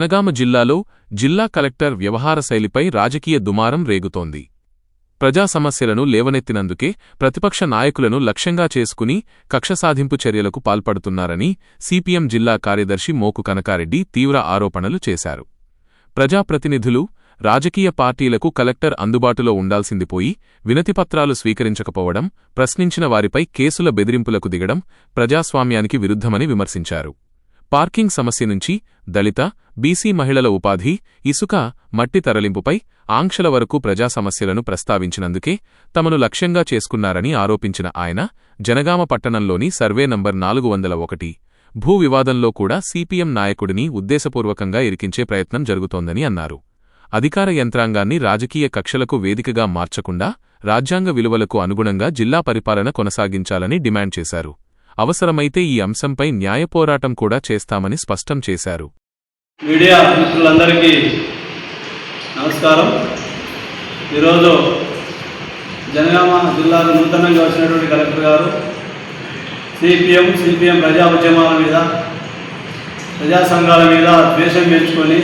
జనగామ జిల్లాలో జిల్లా కలెక్టర్ వ్యవహార శైలిపై రాజకీయ దుమారం రేగుతోంది. ప్రజా సమస్యలను లేవనెత్తినందుకే ప్రతిపక్ష నాయకులను లక్ష్యంగా చేసుకుని కక్షసాధింపు చర్యలకు పాల్పడుతున్నారని సిపిఎం జిల్లా కార్యదర్శి మోకు కనకారెడ్డి తీవ్ర ఆరోపణలు చేశారు. ప్రజాప్రతినిధులు, రాజకీయ పార్టీలకు కలెక్టర్ అందుబాటులో ఉండాల్సింది పోయి వినతిపత్రాలు స్వీకరించకపోవడం, ప్రశ్నించిన వారిపై కేసుల బెదిరింపులకు దిగడం ప్రజాస్వామ్యానికి విరుద్ధమని విమర్శించారు. పార్కింగ్ సమస్య నుంచి దళిత, బీసీ మహిళల ఉపాధి, ఇసుక, మట్టి తరలింపుపై ఆంక్షల వరకు ప్రజా సమస్యలను ప్రస్తావించినందుకే తమను లక్ష్యంగా చేసుకున్నారని ఆరోపించిన ఆయన, జనగామ పట్టణంలోని సర్వే నంబర్ 401 భూ వివాదంలో కూడా సిపిఎం నాయకుడిని ఉద్దేశపూర్వకంగా ఇరికించే ప్రయత్నం జరుగుతోందని అన్నారు. అధికార యంత్రాంగాన్ని రాజకీయ కక్షలకు వేదికగా మార్చకుండా రాజ్యాంగ విలువలకు అనుగుణంగా జిల్లా పరిపాలన కొనసాగించాలని డిమాండ్ చేశారు. అవసరమైతే ఈ అంశంపై న్యాయ పోరాటం కూడా చేస్తామని స్పష్టం చేశారు. మీడియా మిత్రులందరికీ నమస్కారం. ఈరోజు జనగామ జిల్లాలో నూతనంగా వచ్చినటువంటి కలెక్టర్ గారు సిపిఎం ప్రజా ఉద్యమాల మీద, ప్రజా సంఘాల మీద ద్వేషం పెంచుకొని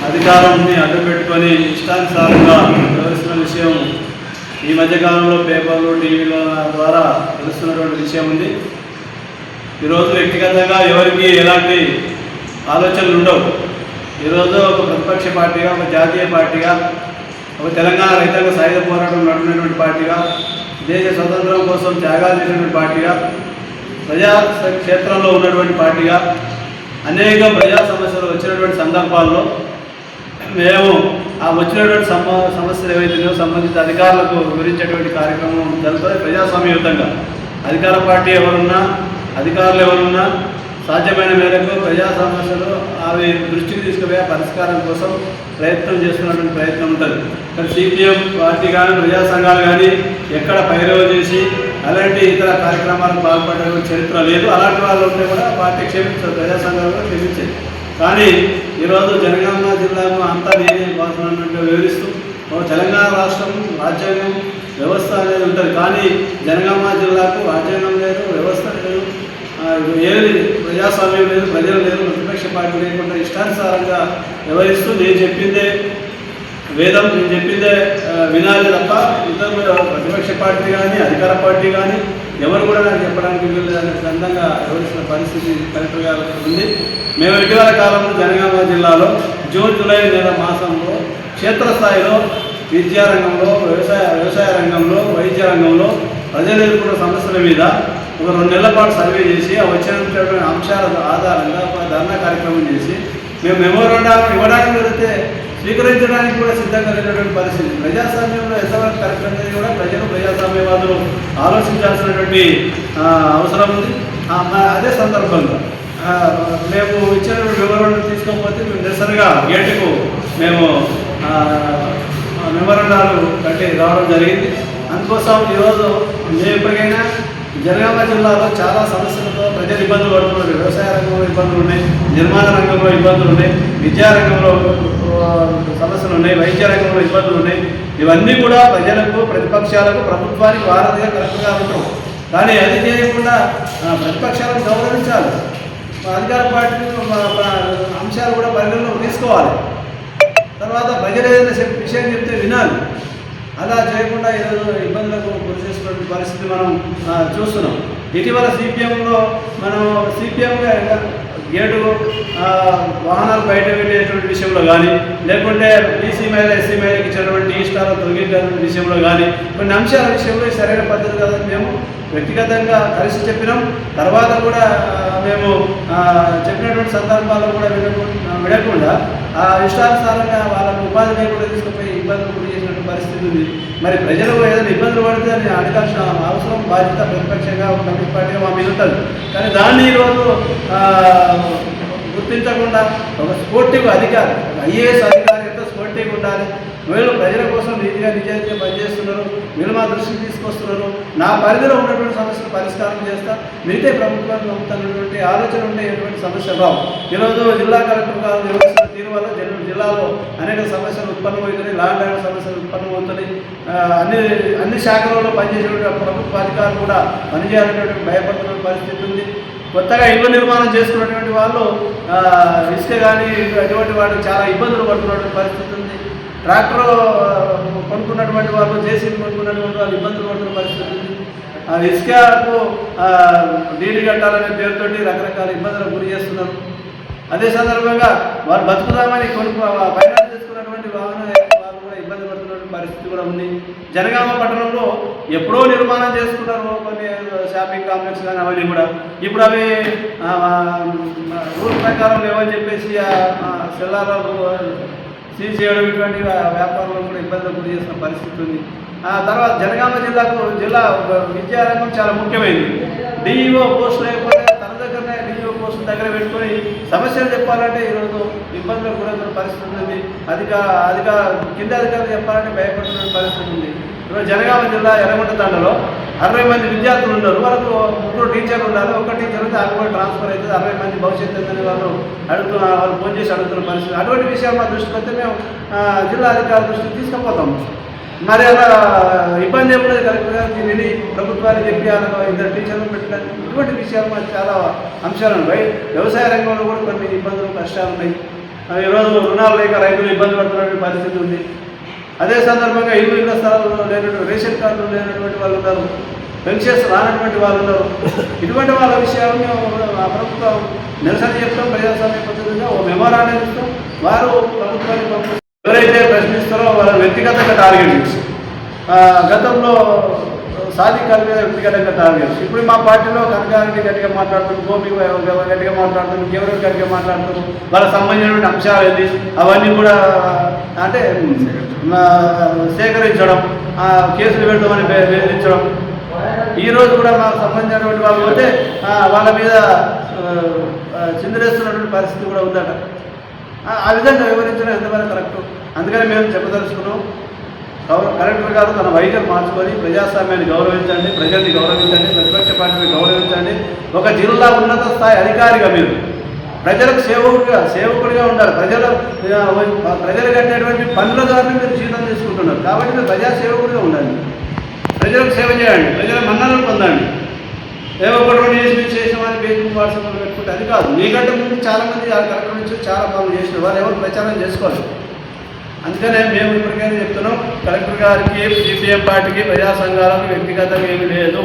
అధికారాన్ని అడ్డుపెట్టుకొని ఇష్టానుసారంగా వ్యవహరిస్తున్న విషయం ఈ మధ్యకాలంలో పేపర్లు, టీవీల ద్వారా తెలుస్తున్నటువంటి విషయం ఉంది. ఈరోజు వ్యక్తిగతంగా ఎవరికి ఎలాంటి ఆలోచనలు ఉండవు. ఈరోజు ఒక ప్రతిపక్ష పార్టీగా, ఒక జాతీయ పార్టీగా, ఒక తెలంగాణ రైతాంగ సాయుధ పోరాటం నడిపినటువంటి పార్టీగా, దేశ స్వతంత్రం కోసం త్యాగాలు చేసినటువంటి పార్టీగా, ప్రజా క్షేత్రంలో ఉన్నటువంటి పార్టీగా అనేక ప్రజా సమస్యలు వచ్చినటువంటి సందర్భాల్లో మేము ఆ వచ్చినటువంటి సమస్యలు ఏవైతున్నాయో సంబంధిత అధికారులకు వివరించేటువంటి కార్యక్రమం జరుగుతుంది. ప్రజాస్వామ్యయుతంగా అధికార పార్టీ ఎవరున్నా, అధికారులు ఎవరున్నా సాధ్యమైన మేరకు ప్రజా సమస్యలు అవి దృష్టికి తీసుకుపోయే పరిష్కారం కోసం ప్రయత్నం చేస్తున్నటువంటి ప్రయత్నం ఉంటుంది. కానీ సిపిఎం పార్టీ కానీ, ప్రజా సంఘాలు కానీ ఎక్కడ పైరవ చేసి అలాంటి ఇతర కార్యక్రమాలకు పాల్పడే చరిత్ర లేదు. అలాంటి వాళ్ళు ఉంటే కూడా పార్టీ క్షమించారు, ప్రజా సంఘాలు కూడా క్షమించాయి. కానీ ఈరోజు జనగామ జిల్లాకు అంతా నేనే వాసనన్నట్టు వివరిస్తూ తెలంగాణ రాష్ట్రం, రాజ్యాంగం, వ్యవస్థ అనేది ఉంటుంది. కానీ జనగామ జిల్లాకు రాజ్యాంగం లేదు, వ్యవస్థ లేదు, ఏది ప్రజాస్వామ్యం లేదు, ప్రజలు లేదు, ప్రతిపక్ష పార్టీ లేకుండా ఇష్టానుసారంగా వ్యవహరిస్తూ నేను చెప్పిందే వేదం, నేను చెప్పిందే వినాలి తప్ప ఇతరులు ప్రతిపక్ష పార్టీ కానీ, అధికార పార్టీ కానీ ఎవరు కూడా నాకు చెప్పడానికి వీళ్ళు అందంగా వ్యవహరిస్తున్న పరిస్థితి కలెక్టర్ గారు ఉంది. మేము ఇటీవల కాలంలో జనగామ జిల్లాలో జూన్, జూలై నెల మాసంలో క్షేత్రస్థాయిలో విద్యారంగంలో, వ్యవసాయ రంగంలో, వైద్య రంగంలో ప్రజలు ఎదుర్కొన్న సమస్యల మీద ఒక 2 నెలల పాటు సర్వే చేసి ఆ వచ్చినటువంటి అంశాల ఆధారంగా ఒక ధర్నా కార్యక్రమం చేసి మేము మెమోరాండం ఇవ్వడానికి వెళితే స్వీకరించడానికి కూడా సిద్ధంగా లేనటువంటి పరిస్థితి. ప్రజాస్వామ్యంలో ఎంతవరకు కరెక్ట్ అనేది కూడా ప్రజలు, ప్రజాస్వామ్యవాదులు ఆలోచించాల్సినటువంటి అవసరం ఉంది. అదే సందర్భంగా మేము ఇచ్చినటువంటి వివరాలను తీసుకోకపోతే మేము నిరసనగా గేటుకు మేము మెమోరాండాలు కట్టి రావడం జరిగింది. అందుకోసం ఈరోజు మేము ఎప్పటికైనా జనగామ జిల్లాలో చాలా సమస్యలతో ప్రజలు ఇబ్బందులు పడుతున్నారు. వ్యవసాయ రంగంలో ఇబ్బందులు ఉన్నాయి, నిర్మాణ రంగంలో ఇబ్బందులు ఉన్నాయి, విద్యారంగంలో సమస్యలు ఉన్నాయి, వైద్య రంగంలో ఇబ్బందులు ఉన్నాయి. ఇవన్నీ కూడా ప్రజలకు, ప్రతిపక్షాలకు, ప్రభుత్వానికి వారధిగా కరెక్ట్గా ఉంటాం. కానీ అది చేయకుండా ప్రతిపక్షాలను గౌరవించాలి, అధికార పార్టీ అంశాలు కూడా పరిగణలోకి తీసుకోవాలి. తర్వాత ప్రజలు ఏదైనా విషయం చెప్తే వినాలి. అలా చేయకుండా ఈరోజు ఇబ్బందులకు గురి చేస్తున్న పరిస్థితి మనం చూస్తున్నాం. ఇటీవల సిపిఎంలో మనం సిపిఎంగా గేటు వాహనాలు బయట వెళ్ళేటువంటి విషయంలో కానీ, లేకుంటే బీసీ మహిళ, ఎస్సీ మహిళకి ఇచ్చినటువంటి ఇష్టాలు తొలగించేటువంటి విషయంలో కానీ కొన్ని అంశాల విషయంలో సరైన పద్ధతి కాదని మేము వ్యక్తిగతంగా కలిసి చెప్పినాం. తర్వాత కూడా మేము చెప్పినటువంటి సందర్భాల్లో కూడా వినకుండా ఇష్టానుసారంగా వాళ్ళకు ఉపాధి లేకుండా తీసుకుపోయి ఇబ్బందులు గురి చేసినటువంటి పరిస్థితి ఉంది. మరి ప్రజలు ఏదైనా ఇబ్బందులు పడితే అని అడగాల్సిన అవసరం, బాధ్యత ప్రతిపక్షంగా కమ్యూనిస్ట్ పార్టీగా మా మీద ఉంటుంది. కానీ దాన్ని ఈరోజు గుర్తించకుండా ఒక స్పోర్టివ్ అధికారి, ఐఏఎస్ అధికారి ఎంత స్పోర్టివ్గా ఉండాలి, వీళ్ళు ప్రజల కోసం నీతిగా నిజాయితీగా పనిచేస్తున్నారు, వీళ్ళు మా దృష్టికి తీసుకొస్తున్నారు, నా పరిధిలో ఉన్నటువంటి సమస్యలు పరిష్కారం చేస్తా, మిగతా ప్రభుత్వాన్ని పంపుతున్నటువంటి ఆలోచన ఉంటే ఎటువంటి సమస్య రావు. ఈరోజు జిల్లా కలెక్టర్ గారు నిర్వహిస్తున్న తీరు వల్ల జిల్లాలో అనేక సమస్యలు ఉత్పన్నమవుతున్నాయి, ల్యాండ్ ఆర్డర్ సమస్యలు ఉత్పన్నమవుతున్నాయి. అన్ని శాఖలలో పనిచేసేటువంటి ప్రభుత్వ అధికారులు కూడా పనిచేయాలనేటువంటి భయపడుతున్న పరిస్థితి ఉంది. కొత్తగా ఇల్లు నిర్మాణం చేసుకున్నటువంటి వాళ్ళు ఇసుక కానీ అటువంటి వాళ్ళు చాలా ఇబ్బందులు పడుతున్నటువంటి పరిస్థితి ఉంది. ట్రాక్టర్ కొనుక్కున్నటువంటి వాళ్ళు జేసీబీ కొనుక్కున్నటువంటి వాళ్ళు ఇబ్బందులు పడుతున్న పరిస్థితి ఉంది. ఇసుకకు డీడీ కట్టాలనే పేరుతోటి రకరకాల ఇబ్బందులకు గురి చేస్తున్నారు. అదే సందర్భంగా వాళ్ళు బతుకుదామని ఫైనాన్స్ చేసుకున్నటువంటి వాళ్ళు కూడా ఇబ్బంది పడుతున్నటువంటి పరిస్థితి కూడా ఉంది. జనగామ పట్టణంలో ఎప్పుడో నిర్మాణం చేసుకున్నారు కొన్ని షాపింగ్ కాంప్లెక్స్ కానీ అవన్నీ కూడా ఇప్పుడు అవి రూల్ ప్రకారం లేవని చెప్పేసి సెల్లార్లు సీజ్ చేయడం ఇటువంటి వ్యాపారంలో కూడా ఇబ్బందులు గురి చేసిన పరిస్థితి ఉంది. తర్వాత జనగామ జిల్లా విద్యారంగం చాలా ముఖ్యమైనది. డిఈఓ పోస్ట్ లేకపోతే తన దగ్గరనే డిఈఓ పోస్ట్ దగ్గర పెట్టుకొని సమస్యలు చెప్పాలంటే ఈరోజు ఇబ్బందులకు గురవుతున్న పరిస్థితి ఉంది. కింద అధికారులు చెప్పాలంటే భయపడుతున్న పరిస్థితి ఉంది. ఇప్పుడు జనగామ జిల్లా ఎర్రగొండ తండలో 60 మంది విద్యార్థులు ఉన్నారు. వాళ్ళకు 3 టీచర్లు ఉండాలి. ఒక టీచర్ ఉంటే ఆమె కూడా ట్రాన్స్ఫర్ అవుతుంది. 60 మంది భవిష్యత్తు ఉందని వాళ్ళు ఫోన్ చేసి అడుగుతున్న పరిస్థితి. అటువంటి విషయాలు మా దృష్టికి వస్తే మేము జిల్లా అధికారుల దృష్టికి తీసుకుపోతాం. మరి అలా ఇబ్బంది ఏమున్నది కలెక్టర్ గారికి విని ప్రభుత్వానికి చెప్పి 2 టీచర్లు పెట్టడానికి ఇటువంటి విషయాలు మాకు చాలా అంశాలు ఉన్నాయి. వ్యవసాయ రంగంలో కూడా కొన్ని ఇబ్బందులు కష్టాలు ఉన్నాయి. ఈరోజు రుణాలు లేక రైతులు ఇబ్బంది పడుతున్నటువంటి పరిస్థితి ఉంది. అదే సందర్భంగా ఇళ్ల స్థలాల్లో లేనటువంటి రేషన్ కార్డులు లేనటువంటి వాళ్ళు ఉన్నారు. పెన్షన్స్ రానటువంటి వాళ్ళు ఉన్నారు. ఇటువంటి వాళ్ళ విషయాలు మేము ప్రభుత్వం నిరసన చెప్తాం. ప్రజాస్వామ్య పద్ధతిగా ఓ మెమోరాండం ఇస్తాం. వారు ప్రభుత్వానికి ఎవరైతే ప్రశ్నిస్తారో వాళ్ళ వ్యక్తిగతంగా టార్గెట్స్ గతంలో సాధికారుల మీద వ్యక్తిగతంగా టార్గెట్స్. ఇప్పుడు మా పార్టీలో కనకారెడ్డి గట్టిగా మాట్లాడుతున్నారు, గోపి గట్టిగా మాట్లాడుతున్నారు, కేవలం గట్టిగా మాట్లాడుతున్నారు. వాళ్ళకి సంబంధించినటువంటి అంశాలు ఏంటి అవన్నీ కూడా అంటే సేకరించడం, కేసులు పెడతామని బెదిరించడం. ఈరోజు కూడా మాకు సంబంధించినటువంటి వాళ్ళు పోతే వాళ్ళ మీద చిందరేస్తున్నటువంటి పరిస్థితి కూడా ఉందట. ఆ విధంగా వివరించడం ఎంతవరకు కరెక్ట్. అందుకని మేము చెప్పదలుచుకున్నాం, కలెక్టర్ గారు తన వైఖరి మార్చుకొని ప్రజాస్వామ్యాన్ని గౌరవించండి, ప్రజల్ని గౌరవించండి, ప్రతిపక్ష పార్టీని గౌరవించండి. ఒక జిల్లా ఉన్నత స్థాయి అధికారిగా మీరు ప్రజలకు సేవకుడిగా ఉండాలి. ప్రజలు కట్టేటువంటి పనుల ద్వారా మీరు జీతం తీసుకుంటున్నారు. కాబట్టి మీరు ప్రజాసేవకుడిగా ఉండాలి. ప్రజలకు సేవ చేయండి, ప్రజల మన్ననలు పొందండి. ఏవో ఒకటి చేసామని ఫేస్బుక్ వాట్సాప్లో పెట్టుకుంటే అది కాదు. మీకంటే ముందు చాలామంది కలెక్టర్ నుంచి చాలా పనులు చేసిన వాళ్ళు ఎవరు ప్రచారం చేసుకోవాలి. అందుకనే మేము ఇప్పటికైనా చెప్తున్నాం, కలెక్టర్ గారికి, సిపిఎం పార్టీకి, ప్రజా సంఘాలకు వ్యక్తిగతంగా ఏమీ లేదు.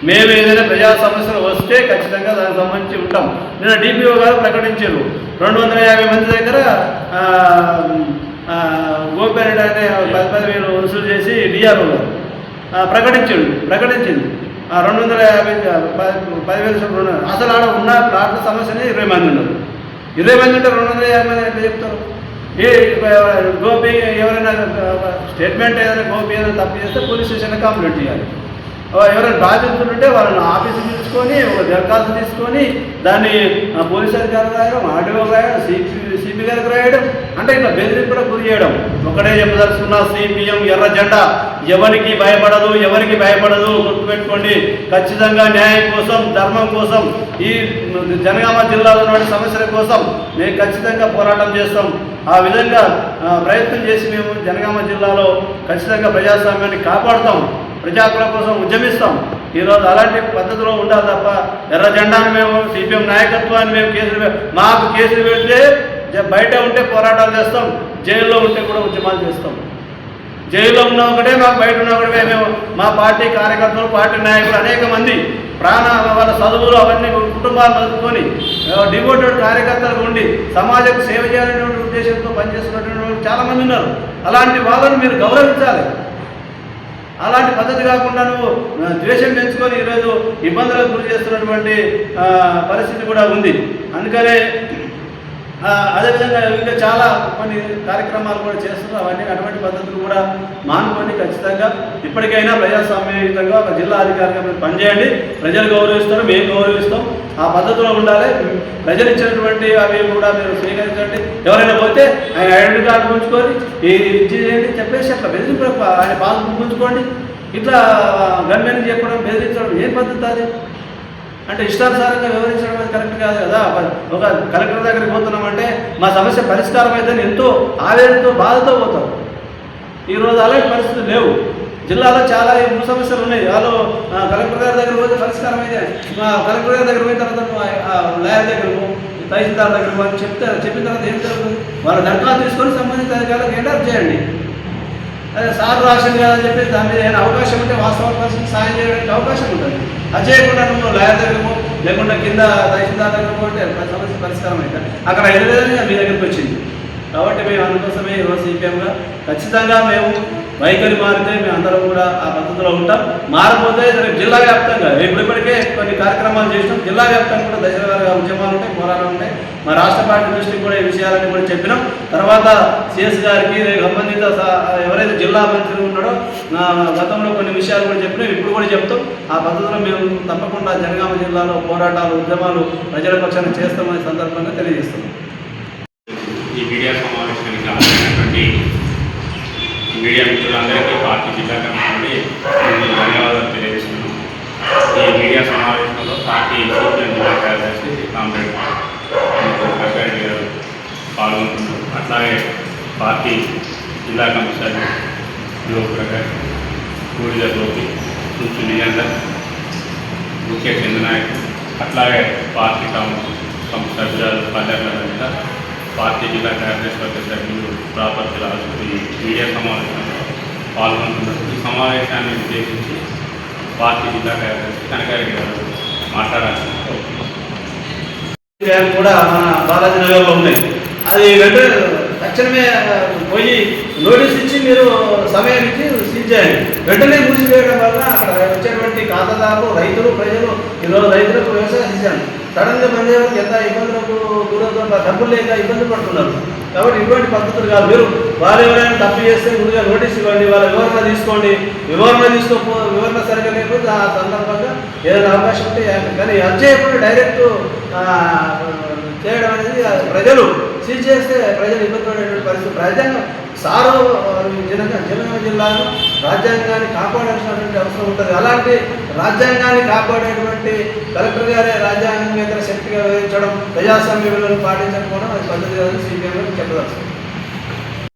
మేము ఏదైనా ప్రజా సమస్యలు వస్తే ఖచ్చితంగా దానికి సంబంధించి ఉంటాం. నిన్న డిపిఓ గారు ప్రకటించారు 250 మంది దగ్గర గోపిరెడ్డి అనే 10,000 వసూలు చేసి డిఆర్ఓ గారు ప్రకటించింది 250 అసలు ఆడ ఉన్న ప్లాట్ల సమస్యనే 20 మంది ఉన్నారు. 20 మంది ఉంటే 250 మంది ఎట్లా చెప్తారు? గోపి ఎవరైనా స్టేట్మెంట్ ఏదైనా గోపి ఏదైనా తప్పు చేస్తే పోలీస్ స్టేషన్లో కంప్లైంట్ చేయాలి. ఎవరైనా బాధితులు ఉంటే వాళ్ళని ఆఫీసు తీసుకొని ఒక దరఖాస్తు తీసుకొని దాన్ని పోలీస్ అధికారులు రాయడం, ఆర్డీఓ రాయడం, సిపి గారికి రాయడం, అంటే ఇట్లా బెదిరింపులకు గురి చేయడం. ఒకటే చెప్పదలుచుకున్న సిపిఎం ఎర్ర జెండా ఎవరికి భయపడదు. గుర్తుపెట్టుకోండి. ఖచ్చితంగా న్యాయం కోసం, ధర్మం కోసం, ఈ జనగామ జిల్లాలో ఉన్న సమస్యల కోసం మేము ఖచ్చితంగా పోరాటం చేస్తాం. ఆ విధంగా ప్రయత్నం చేసి మేము జనగామ జిల్లాలో ఖచ్చితంగా ప్రజాస్వామ్యాన్ని కాపాడుతాం, ప్రజాకుల కోసం ఉద్యమిస్తాం. ఈరోజు అలాంటి పద్ధతిలో ఉండాలి తప్ప ఎర్ర జెండాను మేము సిపిఎం నాయకత్వాన్ని మేము మాకు కేసులు పెడితే బయట ఉంటే పోరాటాలు చేస్తాం, జైల్లో ఉంటే కూడా ఉద్యమాలు చేస్తాం. జైల్లో ఉన్న ఒకటే, మాకు బయట ఉన్న ఒకటే. మేము మా పార్టీ కార్యకర్తలు, పార్టీ నాయకులు అనేక మంది వాళ్ళ చదువులు అవన్నీ కుటుంబాలు నదుపుకొని డివోటెడ్ కార్యకర్తలు ఉండి సమాజకు సేవ చేయాలనే ఉద్దేశంతో పనిచేస్తున్నటువంటి చాలామంది ఉన్నారు. అలాంటి వాళ్ళను మీరు గౌరవించాలి. అలాంటి పద్ధతి కాకుండా నువ్వు ద్వేషం పెంచుకొని ఈరోజు ఇబ్బందులకు గురి చేస్తున్నటువంటి పరిస్థితి కూడా ఉంది. అందుకనే అదేవిధంగా ఇంకా చాలా కొన్ని కార్యక్రమాలు కూడా చేస్తున్నారు. అవన్నీ అటువంటి పద్ధతులు కూడా మానుకొని ఖచ్చితంగా ఇప్పటికైనా ప్రజాస్వామ్యయుతంగా ఒక జిల్లా అధికారిగా మీరు పనిచేయండి. ప్రజలు గౌరవిస్తారు, మేము గౌరవిస్తాం. ఆ పద్ధతిలో ఉండాలి. ప్రజలు ఇచ్చినటువంటి అవి కూడా మీరు స్వీకరించండి. ఎవరైనా పోతే ఆయన ఐడెంటిటీ కార్డు ఉంచుకొని ఇది చేయండి చెప్పేసి అట్లా బెదిరింపు ఆయన పాస్బుక్ ఉంచుకోండి. ఇట్లా గన్మెన్ చెప్పడం, బెదిరించడం ఏం పద్ధతి అది? అంటే ఇష్టానుసారంగా వివరించడం అనేది కరెక్ట్ కాదు కదా. ఒక కలెక్టర్ దగ్గరికి పోతున్నామంటే మా సమస్య పరిష్కారం అయితే ఎంతో ఆవేదనతో, బాధతో పోతాం. ఈరోజు అలాంటి పరిస్థితులు లేవు. జిల్లాలో చాలా భూ సమస్యలు ఉన్నాయి. వాళ్ళు కలెక్టర్ గారి దగ్గర పోతే పరిష్కారం అయితే కలెక్టర్ గారి దగ్గర పోయిన తర్వాత లాయర్ దగ్గర తహసీల్దార్ దగ్గర అని చెప్పిన తర్వాత ఏం జరుగుతుంది? వాళ్ళ దరఖాస్తు తీసుకొని సంబంధిత అధికారులకు ఎంటర్ చేయండి. అదే సార్ రాసింది కదా అని చెప్పి దాని మీద ఏమైనా అవకాశం ఉంటే వాస్తవ పరిస్థితికి సాయం చేయడానికి అవకాశం ఉంటుంది. అది చేయకుండా నువ్వు లాయర్ దగ్గరకు లేకుండా కింద తహసీల్దార్ దగ్గరకు అంటే సమస్య పరిష్కారం అయితే అక్కడ ఎదురుగా మీ దగ్గరికి వచ్చింది. కాబట్టి మేము అందుకోసమే ఈరోజు సిపిఎంగా ఖచ్చితంగా మేము వైఖరి మారితే మేము అందరం కూడా ఆ పద్ధతిలో ఉంటాం. మారపోతే రేపు జిల్లా వ్యాప్తంగా ఇప్పటికే కొన్ని కార్యక్రమాలు చేసినాం. జిల్లా వ్యాప్తంగా కూడా దశలవారీగా ఉద్యమాలు ఉంటాయి, పోరాటాలు ఉంటాయి. మా రాష్ట్ర పార్టీ దృష్టికి కూడా ఈ విషయాలన్నీ కూడా చెప్పినాం. తర్వాత సిఎస్ గారికి సంబంధిత ఎవరైతే జిల్లా మంత్రి ఉన్నాడో గతంలో కొన్ని విషయాలు కూడా చెప్పినాం, ఇప్పుడు కూడా చెప్తాం. ఆ పద్ధతిలో మేము తప్పకుండా జనగామ జిల్లాలో పోరాటాలు ఉద్యమాలు ప్రజల పక్షాన చేస్తామనే సందర్భంగా తెలియజేస్తున్నాం. ఈ మీడియా సమావేశానికి హాజరైనటువంటి మీడియా మిత్రులందరికీ పార్టీ జిల్లా కమిటీ నుండి ధన్యవాదాలు తెలియజేస్తున్నాను. ఈ మీడియా సమావేశంలో పార్టీ సిపిఎం జిల్లా కార్యదర్శి కామ్రేడ్ కర్గారెడ్డి గారు పాల్గొంటున్నారు. అట్లాగే పార్టీ జిల్లా కమిషనర్ యువకుడు కూడిద గోపి, చుంచు నిజందర్, ముఖ్య చంద్రనాయక్, అట్లాగే పార్టీ సభ్యురాలు పల్లెల పార్టీ జిల్లా కార్యదర్శి వర్గ సభ్యులు ప్రాపర్టీ రాజు ఈ మీడియా సమావేశంలో పాల్గొంటున్నారు. ఈ సమావేశాన్ని ఉద్దేశించి పార్టీ జిల్లా కార్యదర్శి కనకారెడ్డి గారు మాట్లాడాల్సిన కూడా మన బాలాజీ నగర్లో ఉన్నాయి. అది వెంటనే తక్షణమే పోయి నోటీస్ ఇచ్చి మీరు సమయం ఇచ్చి సీజ్ చేయండి. వెంటనే మూసివేయడం వల్ల అక్కడ వచ్చేటువంటి ఖాతాదారులు, రైతులు, ప్రజలు ఈరోజు రైతులకు వ్యవసాయ సీజన్ సడన్గా బంద్ చేయడానికి ఎంత ఇబ్బందులకు గురవుతున్న డబ్బులు లేక ఇబ్బంది పడుతున్నారు. కాబట్టి ఇటువంటి పద్ధతులు కాదు. మీరు వారు ఎవరైనా తప్పు చేస్తే ముందుగా నోటీస్ ఇవ్వండి, వాళ్ళ వివరణ తీసుకోండి. వివరణ సరిగ్గా లేకపోతే ఆ సందర్భంగా ఏదైనా అవకాశం ఉంటే కానీ అది చేయకుండా డైరెక్ట్ చేయడం అనేది ప్రజలు సీజ్ చేస్తే ప్రజలు ఇబ్బంది పడేటువంటి పరిస్థితి. రాజ్యాంగం సారు జనగామ జిల్లాను రాజ్యాంగాన్ని కాపాడాల్సినటువంటి అవసరం ఉంటుంది. అలాంటి రాజ్యాంగాన్ని కాపాడేటువంటి కలెక్టర్ గారే రాజ్యాంగేతర శక్తిగా వివరించడం, ప్రజాస్వామ్య విలువలను పాటించకపోవడం అది పద్ధతి కాదని సిపిఎం చెప్పదలుచుకుంది.